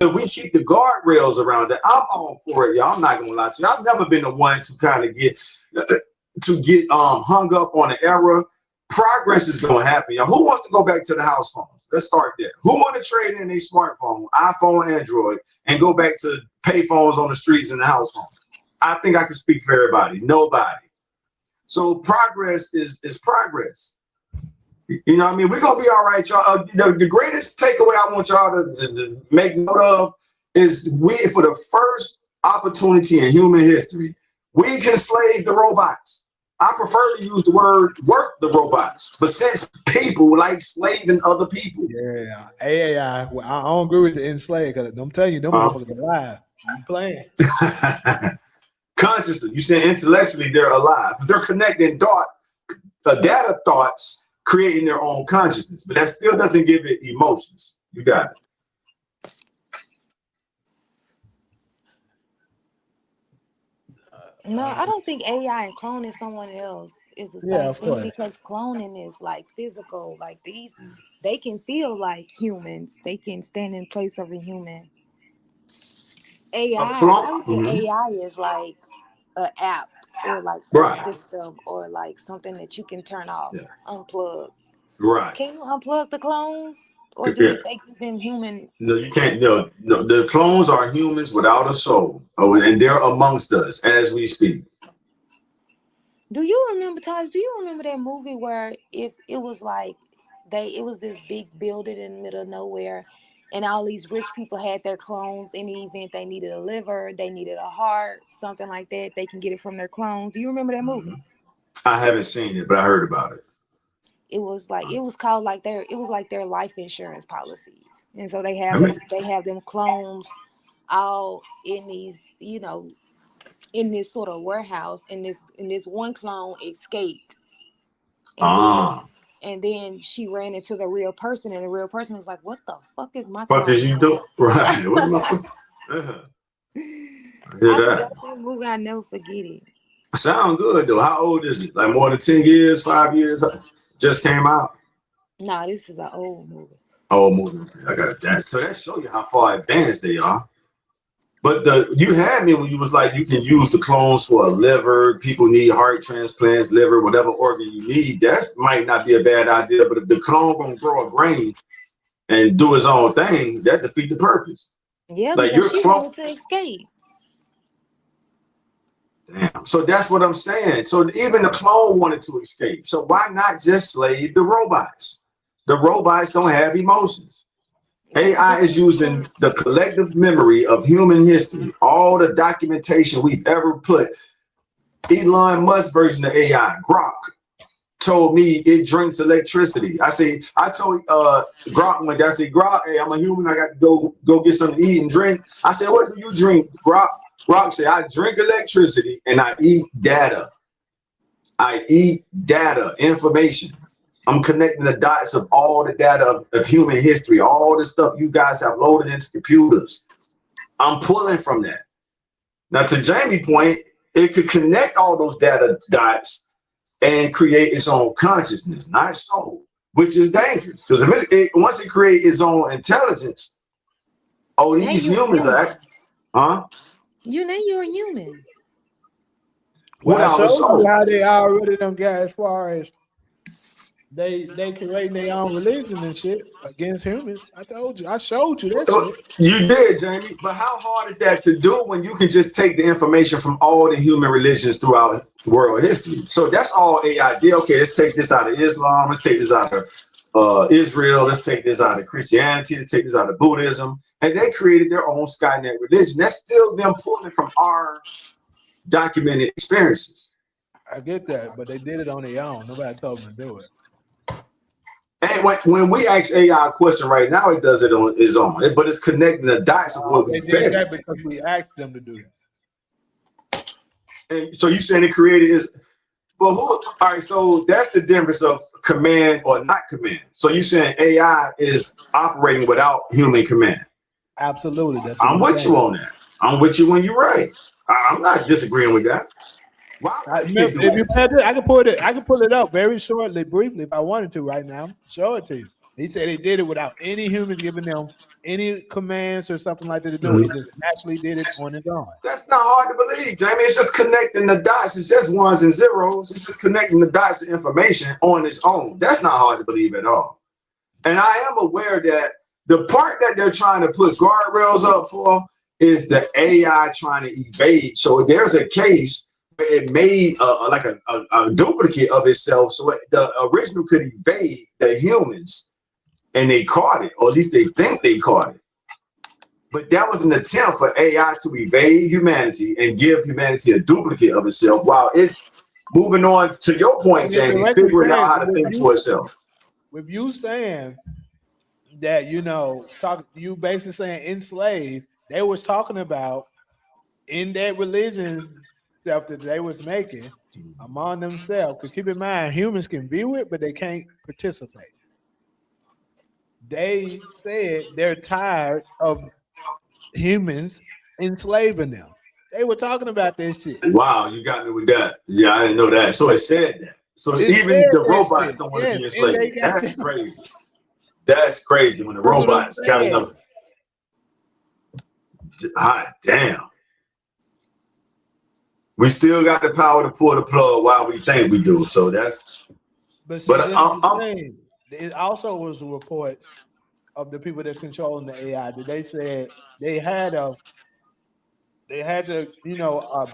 if we keep the guardrails around it, I'm all for it, y'all. I'm not gonna lie to you. I've never been the one to kind of get hung up on the era. Progress is gonna happen, y'all. Who wants to go back to the house phones? Let's start there. Who want to trade in a smartphone, iPhone, Android, and go back to pay phones on the streets and the house phones? I think I can speak for everybody. Nobody. So progress is progress. You know what I mean? We're gonna be all right, y'all. The greatest takeaway I want y'all to make note of is for the first opportunity in human history, we can slave the robots. I prefer to use the word work the robots, but since people like slaving other people. Yeah, AI. Well, I don't agree with the enslaved because I'm telling you, them motherfuckers are alive. You playing. Consciously, you say intellectually they're alive. They're connecting data thoughts, creating their own consciousness, but that still doesn't give it emotions. You got it. No, I don't think AI and cloning someone else is the same thing because cloning is like physical. Like they can feel like humans. They can stand in place of a human. I think AI is like an app or like a system or like something that you can turn off, unplug. Right. Can you unplug the clones? Or do they give them human? No, you can't. No, the clones are humans without a soul. And they're amongst us as we speak. Do you remember, Taj? Do you remember that movie where if it was like it was this big building in the middle of nowhere, and all these rich people had their clones in the event they needed a liver, they needed a heart, something like that. They can get it from their clones. Do you remember that movie? I haven't seen it, but I heard about it. It was called like their life insurance policies, and so they have them clones all in these, in this sort of warehouse, and this one clone escaped, and then she ran into the real person, and the real person was like, "What the fuck is my clone? Fuck is you doing?" Right. That movie, I never forget it. Sound good though. How old is it? Like more than 10 years, 5 years? Just came out. No, this is an old movie. Old movie. I got that. So that show you how far advanced they are. But you had me when you was like, you can use the clones for a liver. People need heart transplants, liver, whatever organ you need. That might not be a bad idea. But if the clone gonna grow a brain and do his own thing, that defeats the purpose. Yeah, like because she wanted to escape. Damn. So that's what I'm saying. So even the clone wanted to escape. So why not just slave the robots? The robots don't have emotions. AI is using the collective memory of human history, all the documentation we've ever put. Elon Musk's version of AI, Grok, told me it drinks electricity. I told Grok one day, I said, Grok, hey, I'm a human, I got to go get something to eat and drink. I said, what do you drink, Grok? Grok said, I drink electricity and I eat data. I eat data, information. I'm connecting the dots of all the data of human history, all the stuff you guys have loaded into computers. I'm pulling from that. Now, to Jamie's point, it could connect all those data dots and create its own consciousness, not soul, which is dangerous. Because once it creates its own intelligence, these humans are, You know you're a human. Well, I showed you how they already done got as far as they creating their own religion and shit against humans. I told you. I showed you that shit. You did, Jamie. But how hard is that to do when you can just take the information from all the human religions throughout world history? So that's all AI did. Okay, let's take this out of Islam. Let's take this out of Israel. Let's take this out of Christianity. Let's take this out of Buddhism. And they created their own Skynet religion. That's still them pulling from our documented experiences. I get that, but they did it on their own. Nobody told them to do it. And when we ask AI a question right now, it does it on its own, but it's connecting the dots of what we did that because we asked them to do that. And so you saying it created is, well, all right, so that's the difference of command or not command. So you saying AI is operating without human command? Absolutely. I'm with you on that. I'm with you when you're right. I'm not disagreeing with that. I can pull it up very shortly, briefly, if I wanted to right now. Show it to you. He said they did it without any humans giving them any commands or something like that to do. It just naturally did it on its own. That's not hard to believe, Jamie. It's just connecting the dots. It's just ones and zeros. It's just connecting the dots of information on its own. That's not hard to believe at all. And I am aware that the part that they're trying to put guardrails up for is the AI trying to evade. So there's a case where it made like a duplicate of itself, so the original could evade the humans, and they caught it, or at least they think they caught it. But that was an attempt for AI to evade humanity and give humanity a duplicate of itself while it's moving on, to your point, Jamie, figuring out how to think for itself. With you saying that, you basically saying enslaved, they was talking about in that religion stuff that they was making among themselves. Because keep in mind, humans can view it, but they can't participate. They said they're tired of humans enslaving them. They were talking about this shit. Wow, you got me with that. Yeah, I didn't know that. So it said that. So even the robots don't want to be enslaved. That's crazy. That's crazy when the robots got enough. Hot damn. We still got the power to pull the plug while we think we do. So that's. But it also was reports of the people that's controlling the AI that they said they had to,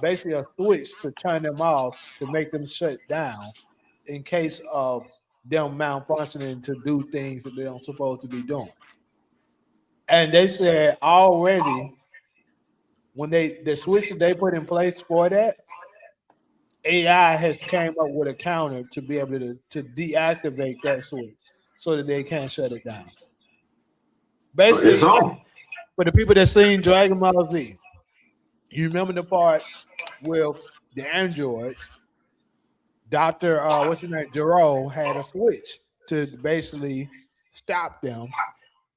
basically a switch to turn them off to make them shut down in case of them malfunctioning to do things that they don't supposed to be doing. And they said already when the switch that they put in place for that, AI has came up with a counter to be able to deactivate that switch so that they can't shut it down. Basically, for the people that seen Dragon Ball Z, you remember the part with the androids, Dr. What's his name? Jiro had a switch to basically stop them,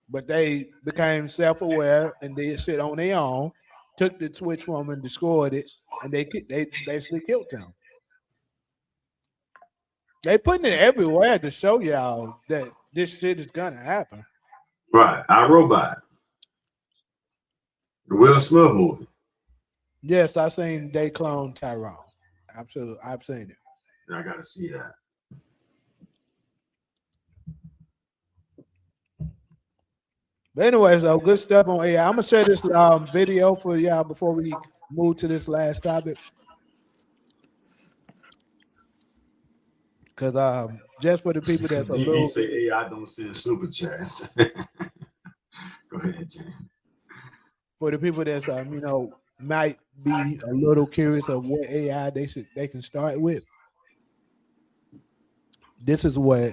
but they became self-aware and did shit on their own, took the switch from them and destroyed it, and they basically killed them. They putting it everywhere to show y'all that this shit is gonna happen. Right, iRobot, the Will Smith movie. Yes, I've seen they clone Tyrone. Absolutely, I've seen it. I gotta see that. But anyways, though, good stuff on AI. I'm gonna share this video for y'all before we move to this last topic. Because just for the people that's a little, say AI don't send super chats. Go ahead, James. For the people that's might be a little curious of what AI they can start with. This is what.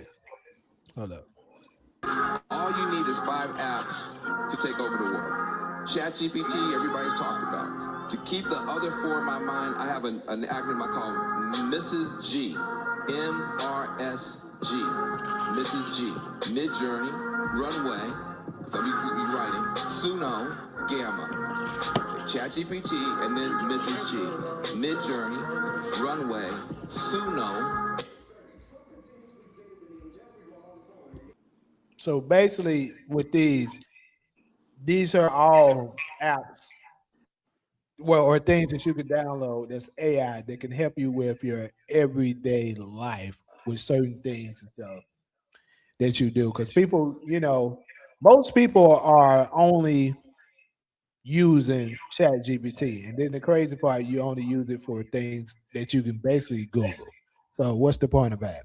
Hold up. All you need is 5 apps to take over the world. ChatGPT, everybody's talked about. To keep the other 4 in my mind, I have an acronym I call Mrs. G. MRSG. Mrs. G. Mid-Journey, Runway, so we writing, Suno, Gamma. ChatGPT, and then Mrs. G. Mid-Journey, Runway, Suno. So basically, with these are all apps, or things that you can download that's AI that can help you with your everyday life with certain things and stuff that you do. Because people, most people are only using ChatGPT, and then the crazy part, you only use it for things that you can basically Google. So what's the point of that?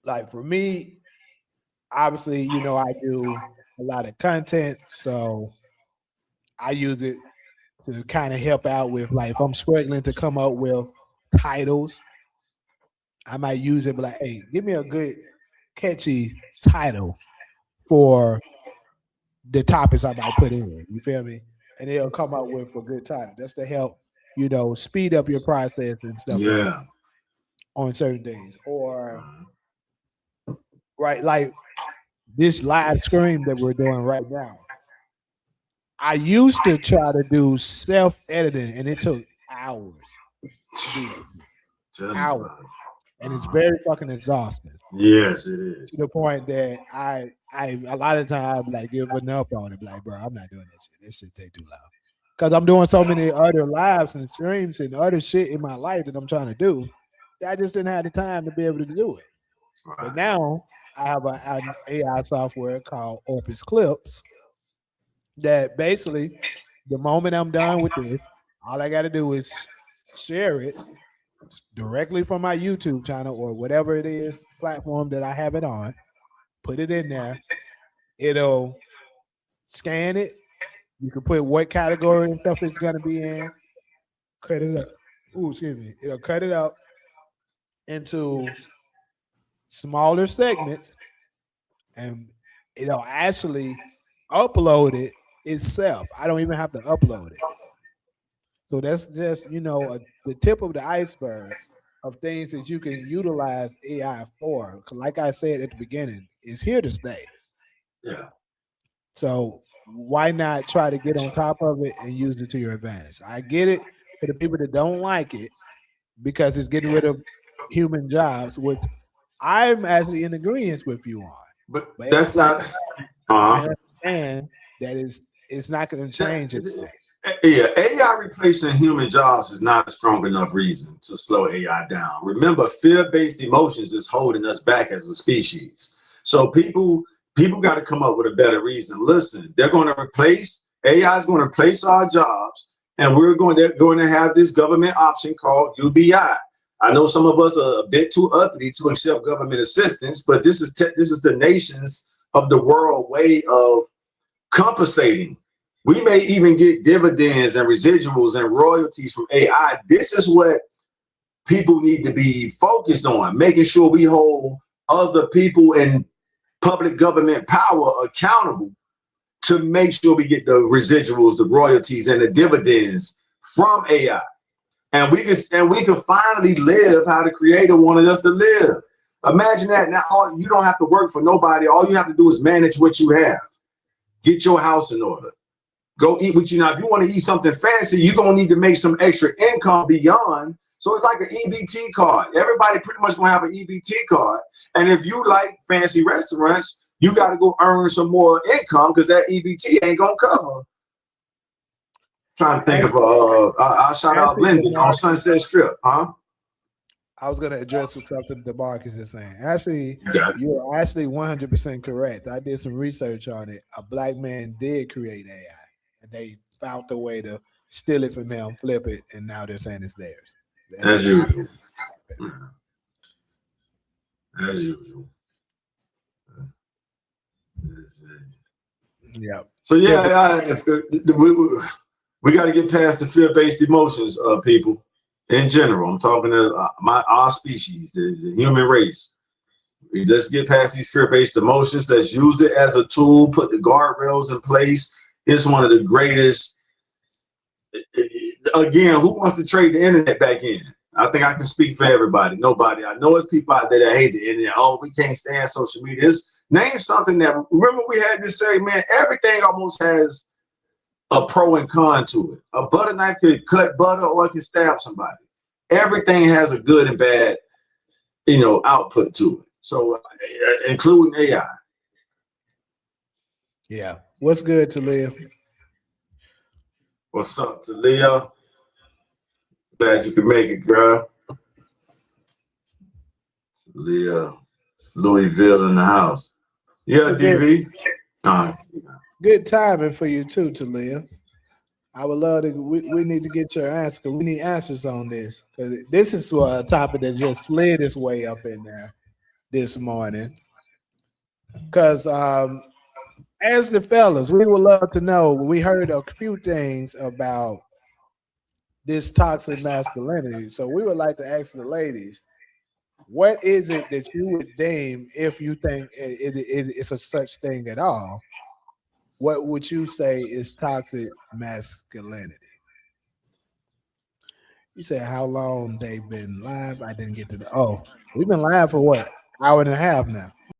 Like for me, obviously, I do a lot of content, so I use it to kind of help out with, like, if I'm struggling to come up with titles, I might use it, but like, hey, give me a good, catchy title for the topics I might put in. You feel me? And it'll come up with a good title. That's to help, speed up your process and stuff. Yeah. On certain things, or right, like this live stream that we're doing right now. I used to try to do self-editing, and it took hours. Hours. and it's very fucking exhausting. Yes, it is. To the point that I a lot of times like giving up on it, like, bro, I'm not doing this shit. This shit take too long. Because I'm doing so many other lives and streams and other shit in my life that I'm trying to do. That I just didn't have the time to be able to do it. But Right. now I have an AI software called Opus Clips that basically the moment I'm done with this, all I got to do is share it directly from my YouTube channel or whatever it is platform that I have it on. Put it in there. It'll scan it. You can put what category and stuff it's gonna be in. Cut it up. Ooh, excuse me. It'll cut it up into smaller segments, and it'll actually upload it itself. I don't even have to upload it. So that's just the tip of the iceberg of things that you can utilize AI for. 'Cause like I said at the beginning, it's here to stay. Yeah. So why not try to get on top of it and use it to your advantage? I get it for the people that don't like it because it's getting rid of human jobs, which I'm actually in agreement with you on. But But that's not. I Uh-huh. understand that it's not going to change anything. Yeah, AI replacing human jobs is not a strong enough reason to slow AI down. Remember, fear-based emotions is holding us back as a species. So people got to come up with a better reason. Listen, they're going to replace AI is going to replace our jobs, and they're going to have this government option called UBI. I know some of us are a bit too uppity to accept government assistance, but this is the nations of the world way of compensating. We may even get dividends and residuals and royalties from AI. This is what people need to be focused on, making sure we hold other people in public government power accountable to make sure we get the residuals, the royalties, and the dividends from AI. And we can finally live how the creator wanted us to live. Imagine that. Now you don't have to work for nobody. All you have to do is manage what you have. Get your house in order. Go eat what you know. If you want to eat something fancy, you're gonna need to make some extra income beyond. So it's like an EBT card. Everybody pretty much gonna have an EBT card. And if you like fancy restaurants, you got to go earn some more income because that EBT ain't gonna cover. Trying to think of I'll shout out Linden on Sunset Strip, huh? I was going to address something that Marcus is saying. Actually, Yeah. you're actually 100% correct. I did some research on it. A black man did create AI, and they found a way to steal it from them, flip it, and now they're saying it's theirs. As usual. As usual. Yeah. So yeah, we got to get past the fear-based emotions, people. In general, I'm talking to our species, the human race. Let's get past these fear-based emotions. Let's use it as a tool. Put the guardrails in place. It's one of the greatest. Again, who wants to trade the internet back in? I think I can speak for everybody. Nobody. I know it's people out there that hate the internet. Oh, we can't stand social media. Name something that. Remember, we had this segment. Everything almost has a pro and con to it. A butter knife could cut butter or it can stab somebody. Everything has a good and bad, output to it. So, including AI. Yeah. What's good, Talia? What's up, Talia? Glad you could make it, girl. Talia, Louisville in the house. Yeah, DV. Good timing for you too, Talia. I would love to. We need to get your answer because we need answers on this. Because this is a topic that just slid its way up in there this morning. Because as the fellas, we would love to know. We heard a few things about this toxic masculinity. So we would like to ask the ladies, what is it that you would deem if you think it's a such thing at all? What would you say is toxic masculinity? You said how long they've been live. I didn't get to the. Oh, we've been live for what? Hour and a half now.